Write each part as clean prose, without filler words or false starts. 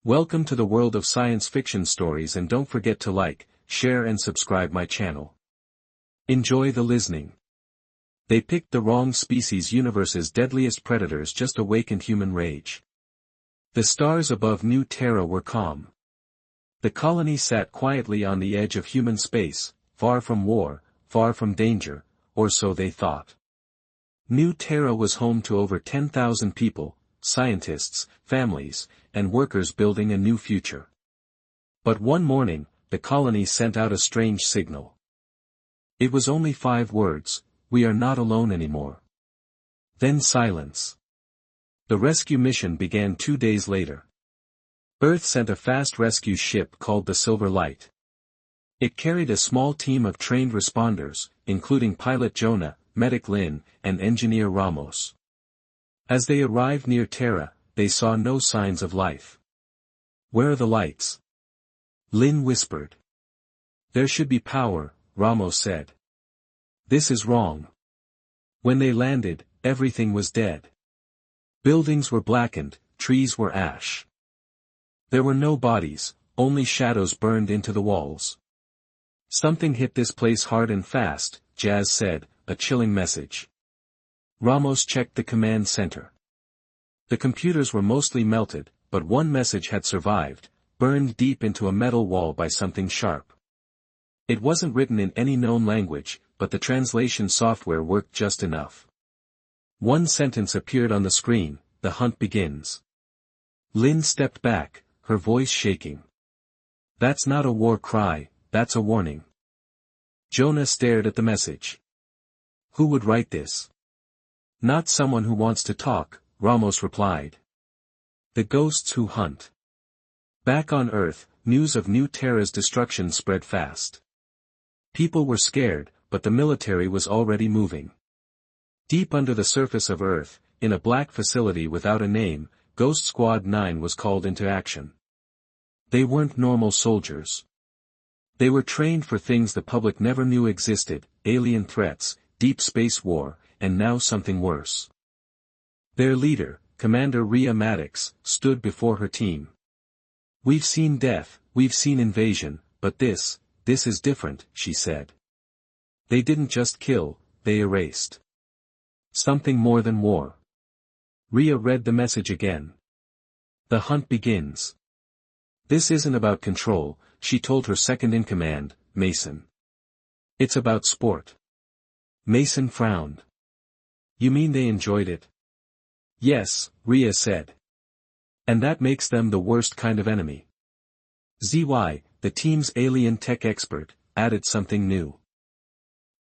Welcome to the world of science fiction stories, and don't forget to like, share and subscribe my channel. Enjoy the listening. They picked the wrong species. Universe's deadliest predators just awakened human rage. The stars above New Terra were calm. The colony sat quietly on the edge of human space, far from war, far from danger, or so they thought. New Terra was home to over 10,000 people, scientists, families, and workers building a new future. But one morning, the colony sent out a strange signal. It was only 5 words: "We are not alone anymore." Then silence. The rescue mission began 2 days later. Earth sent a fast rescue ship called the Silver Light. It carried a small team of trained responders, including pilot Jonah, medic Lynn, and engineer Ramos. As they arrived near Terra, they saw no signs of life. "Where are the lights?" Lynn whispered. "There should be power," Ramos said. "This is wrong." When they landed, everything was dead. Buildings were blackened, trees were ash. There were no bodies, only shadows burned into the walls. "Something hit this place hard and fast," Jazz said, a chilling message. Ramos checked the command center. The computers were mostly melted, but one message had survived, burned deep into a metal wall by something sharp. It wasn't written in any known language, but the translation software worked just enough. One sentence appeared on the screen: "The hunt begins." Lynn stepped back, her voice shaking. "That's not a war cry, that's a warning." Jonah stared at the message. "Who would write this?" "Not someone who wants to talk," Ramos replied. "The ghosts who hunt." Back on Earth, news of New Terra's destruction spread fast. People were scared, but the military was already moving. Deep under the surface of Earth, in a black facility without a name, Ghost Squad 9 was called into action. They weren't normal soldiers. They were trained for things the public never knew existed: alien threats, deep space war, and now something worse. Their leader, Commander Rhea Maddox, stood before her team. "We've seen death, we've seen invasion, but this is different," she said. "They didn't just kill, they erased. Something more than war." Rhea read the message again. "The hunt begins." "This isn't about control," she told her second-in-command, Mason. "It's about sport." Mason frowned. "You mean they enjoyed it?" "Yes," Rhea said. "And that makes them the worst kind of enemy." ZY, the team's alien tech expert, added something new.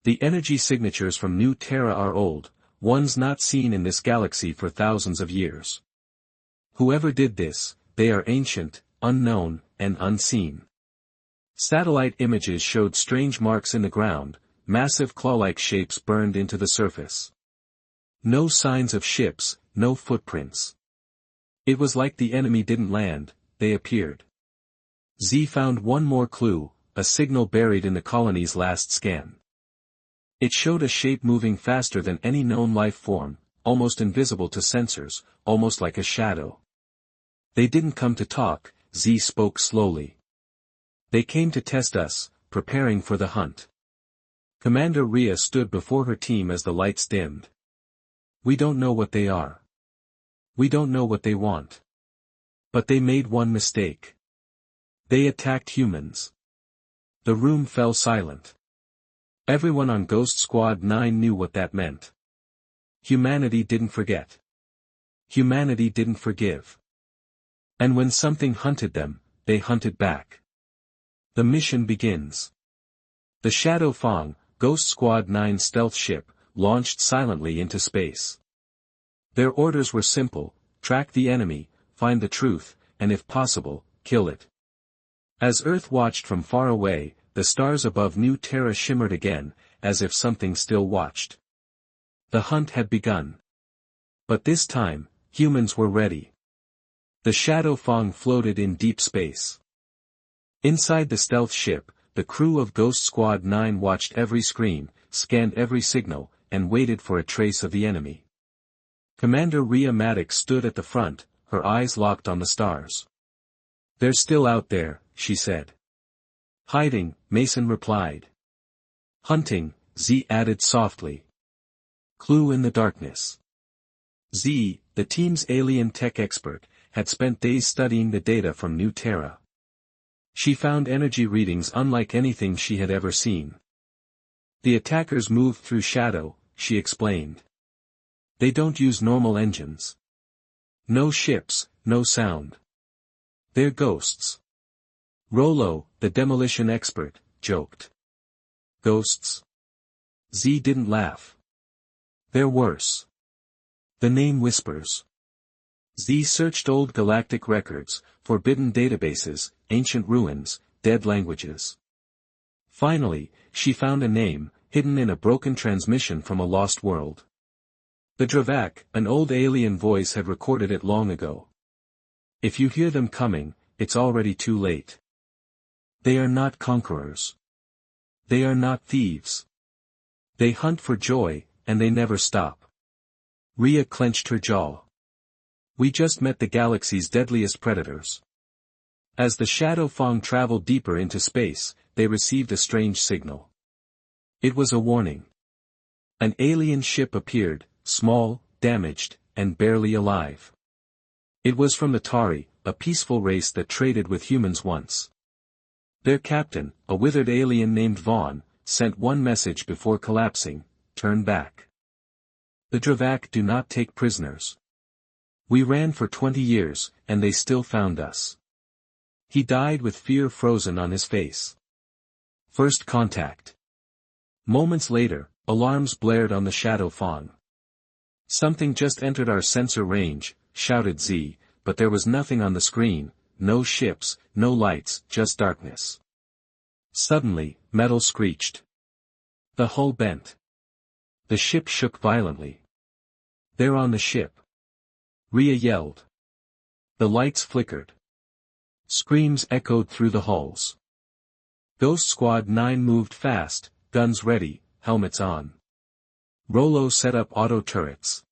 "The energy signatures from New Terra are old, ones not seen in this galaxy for thousands of years. Whoever did this, they are ancient, unknown, and unseen." Satellite images showed strange marks in the ground, massive claw-like shapes burned into the surface. No signs of ships, no footprints. It was like the enemy didn't land, they appeared. Z found one more clue, a signal buried in the colony's last scan. It showed a shape moving faster than any known life form, almost invisible to sensors, almost like a shadow. "They didn't come to talk," Z spoke slowly. "They came to test us, preparing for the hunt." Commander Rhea stood before her team as the lights dimmed. "We don't know what they are. We don't know what they want. But they made one mistake. They attacked humans." The room fell silent. Everyone on Ghost Squad 9 knew what that meant. Humanity didn't forget. Humanity didn't forgive. And when something hunted them, they hunted back. The mission begins. The Shadow Fong, Ghost Squad 9's stealth ship, launched silently into space. Their orders were simple: track the enemy, find the truth, and if possible, kill it. As Earth watched from far away, the stars above New Terra shimmered again, as if something still watched. The hunt had begun. But this time, humans were ready. The Shadow Fong floated in deep space. Inside the stealth ship, the crew of Ghost Squad 9 watched every screen, scanned every signal, and waited for a trace of the enemy. Commander Rhea Maddox stood at the front, her eyes locked on the stars. They're still out there, she said. Hiding, Mason replied. Hunting, Z added softly. Clue in the darkness. Z, the team's alien tech expert, had spent days studying the data from New Terra. She found energy readings unlike anything she had ever seen. The attackers moved through shadow, she explained. They don't use normal engines. No ships, no sound. They're ghosts. Rollo, the demolition expert, joked. Ghosts? Z didn't laugh. They're worse. The name whispers. Z searched old galactic records, forbidden databases, ancient ruins, dead languages. Finally, she found a name, hidden in a broken transmission from a lost world. The Dravak, an old alien voice had recorded it long ago. If you hear them coming, it's already too late. They are not conquerors. They are not thieves. They hunt for joy, and they never stop. Rhea clenched her jaw. We just met the galaxy's deadliest predators. As the Shadow Fong traveled deeper into space, they received a strange signal. It was a warning. An alien ship appeared, small, damaged, and barely alive. It was from the Tari, a peaceful race that traded with humans once. Their captain, a withered alien named Vaughn, sent one message before collapsing: turn back. The Dravak do not take prisoners. We ran for 20 years, and they still found us. He died with fear frozen on his face. First contact. Moments later, alarms blared on the Shadow Fawn. Something just entered our sensor range, shouted Z, but there was nothing on the screen, no ships, no lights, just darkness. Suddenly, metal screeched. The hull bent. The ship shook violently. They're on the ship. Rhea yelled. The lights flickered. Screams echoed through the hulls. Ghost Squad 9 moved fast, guns ready, helmets on. Rollo set up auto turrets.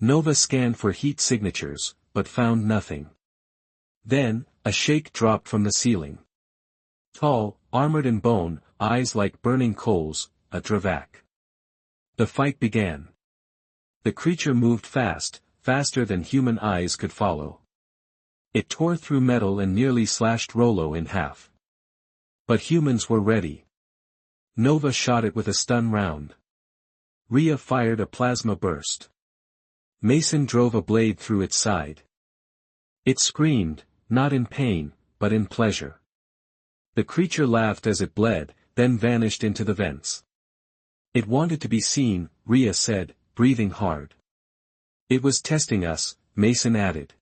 Nova scanned for heat signatures, but found nothing. Then, a shake dropped from the ceiling. Tall, armored in bone, eyes like burning coals, a Dravak. The fight began. The creature moved fast, faster than human eyes could follow. It tore through metal and nearly slashed Rollo in half. But humans were ready. Nova shot it with a stun round. Rhea fired a plasma burst. Mason drove a blade through its side. It screamed, not in pain, but in pleasure. The creature laughed as it bled, then vanished into the vents. It wanted to be seen, Rhea said, breathing hard. It was testing us, Mason added.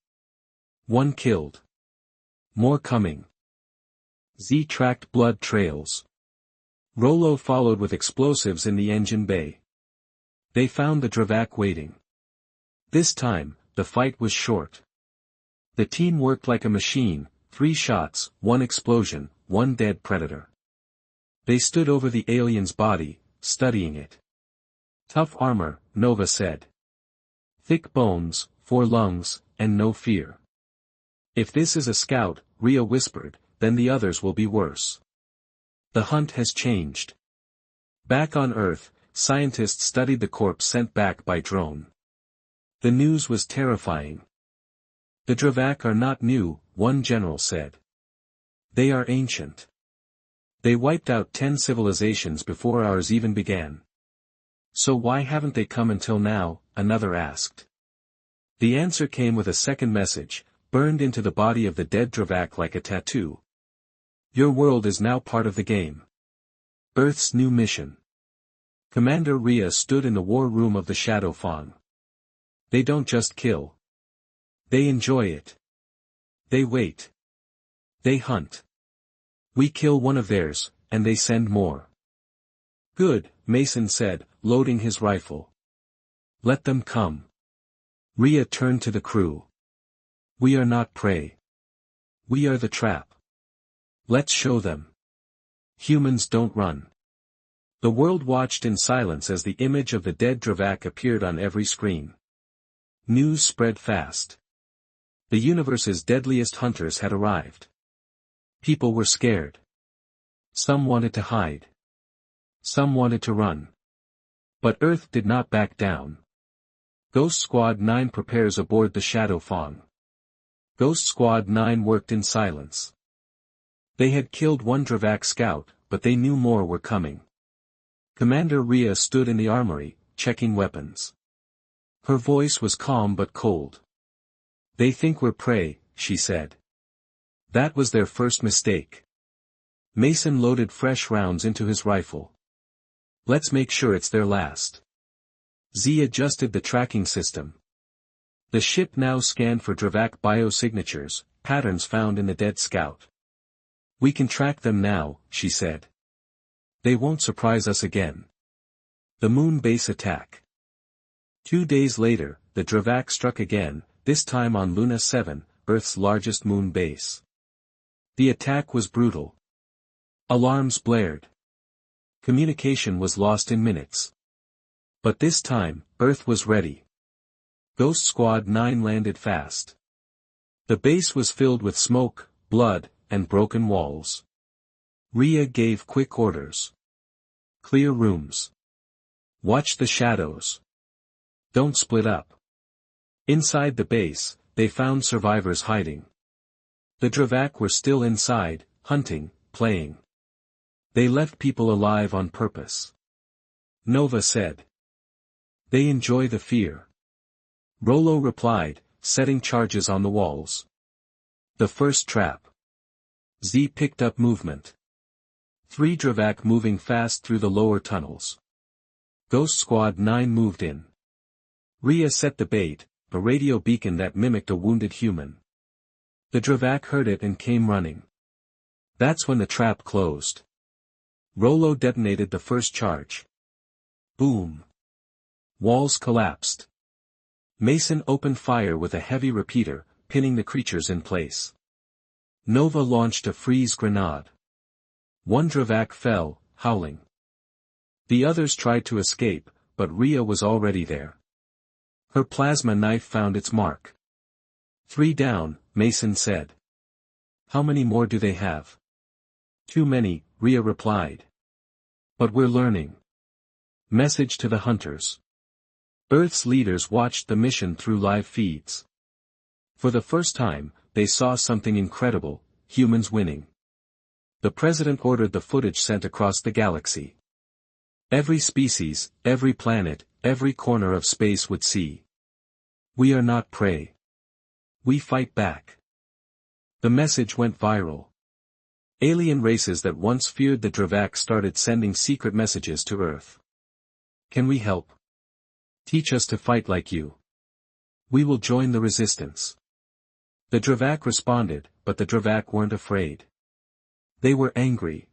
One killed. More coming. Z tracked blood trails. Rollo followed with explosives in the engine bay. They found the Dravak waiting. This time, the fight was short. The team worked like a machine, 3 shots, 1 explosion, 1 dead predator. They stood over the alien's body, studying it. Tough armor, Nova said. Thick bones, 4 lungs, and no fear. If this is a scout, Rhea whispered, then the others will be worse. The hunt has changed. Back on Earth, scientists studied the corpse sent back by drone. The news was terrifying. The Dravak are not new, one general said. They are ancient. They wiped out 10 civilizations before ours even began. So why haven't they come until now, another asked. The answer came with a second message, burned into the body of the dead Dravak like a tattoo. Your world is now part of the game. Earth's new mission. Commander Rhea stood in the war room of the Shadow Fawn. They don't just kill. They enjoy it. They wait. They hunt. We kill one of theirs, and they send more. Good, Mason said, loading his rifle. Let them come. Rhea turned to the crew. We are not prey. We are the trap. Let's show them. Humans don't run. The world watched in silence as the image of the dead Dravak appeared on every screen. News spread fast. The universe's deadliest hunters had arrived. People were scared. Some wanted to hide. Some wanted to run. But Earth did not back down. Ghost Squad 9 prepares aboard the Shadow Fawn. Ghost Squad 9 worked in silence. They had killed one Dravak scout, but they knew more were coming. Commander Rhea stood in the armory, checking weapons. Her voice was calm but cold. "They think we're prey," she said. That was their first mistake. Mason loaded fresh rounds into his rifle. "Let's make sure it's their last." Z adjusted the tracking system. The ship now scanned for Dravak biosignatures, patterns found in the dead scout. "We can track them now," she said. "They won't surprise us again." The moon base attack. 2 days later, the Dravak struck again, this time on Luna 7, Earth's largest moon base. The attack was brutal. Alarms blared. Communication was lost in minutes. But this time, Earth was ready. Ghost Squad 9 landed fast. The base was filled with smoke, blood, and broken walls. Rhea gave quick orders. "Clear rooms. Watch the shadows. Don't split up." Inside the base, they found survivors hiding. The Dravak were still inside, hunting, playing. They left people alive on purpose. Nova said. "They enjoy the fear." Rollo replied, setting charges on the walls. The first trap. Z picked up movement. 3 Dravak moving fast through the lower tunnels. Ghost Squad 9 moved in. Rhea set the bait, a radio beacon that mimicked a wounded human. The Dravak heard it and came running. That's when the trap closed. Rollo detonated the first charge. Boom. Walls collapsed. Mason opened fire with a heavy repeater, pinning the creatures in place. Nova launched a freeze grenade. 1 Dravak fell, howling. The others tried to escape, but Rhea was already there. Her plasma knife found its mark. 3 down, Mason said. "How many more do they have?" "Too many," Rhea replied. "But we're learning." Message to the hunters. Earth's leaders watched the mission through live feeds. For the first time, they saw something incredible: humans winning. The president ordered the footage sent across the galaxy. Every species, every planet, every corner of space would see. "We are not prey. We fight back." The message went viral. Alien races that once feared the Dravak started sending secret messages to Earth. "Can we help? Teach us to fight like you. We will join the resistance." The Dravak responded, but the Dravak weren't afraid. They were angry.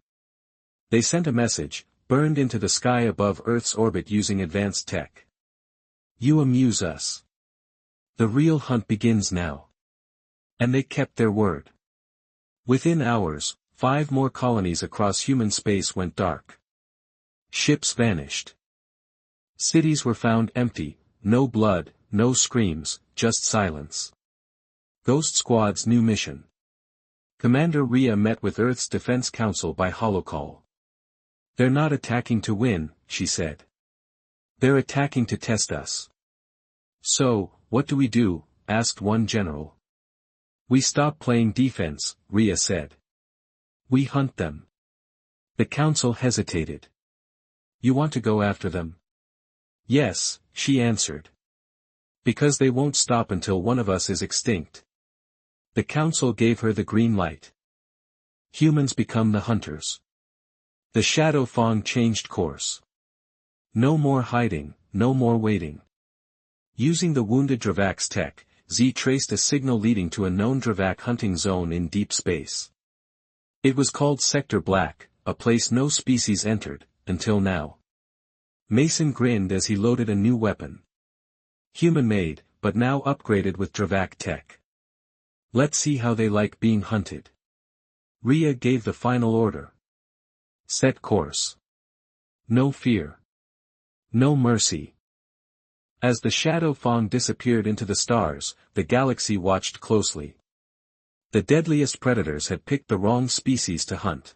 They sent a message, burned into the sky above Earth's orbit using advanced tech. "You amuse us. The real hunt begins now." And they kept their word. Within hours, 5 more colonies across human space went dark. Ships vanished. Cities were found empty, no blood, no screams, just silence. Ghost Squad's new mission. Commander Rhea met with Earth's Defense Council by holocall. "They're not attacking to win," she said. "They're attacking to test us." "So, what do we do?" asked one general. "We stop playing defense," Rhea said. "We hunt them." The council hesitated. "You want to go after them?" "Yes," she answered. "Because they won't stop until one of us is extinct." The council gave her the green light. Humans become the hunters. The Shadow Fawn changed course. No more hiding, no more waiting. Using the wounded Dravak's tech, Z traced a signal leading to a known Dravak hunting zone in deep space. It was called Sector Black, a place no species entered, until now. Mason grinned as he loaded a new weapon. Human-made, but now upgraded with Dravak tech. "Let's see how they like being hunted." Rhea gave the final order. "Set course. No fear. No mercy." As the shadow fawn disappeared into the stars, the galaxy watched closely. The deadliest predators had picked the wrong species to hunt.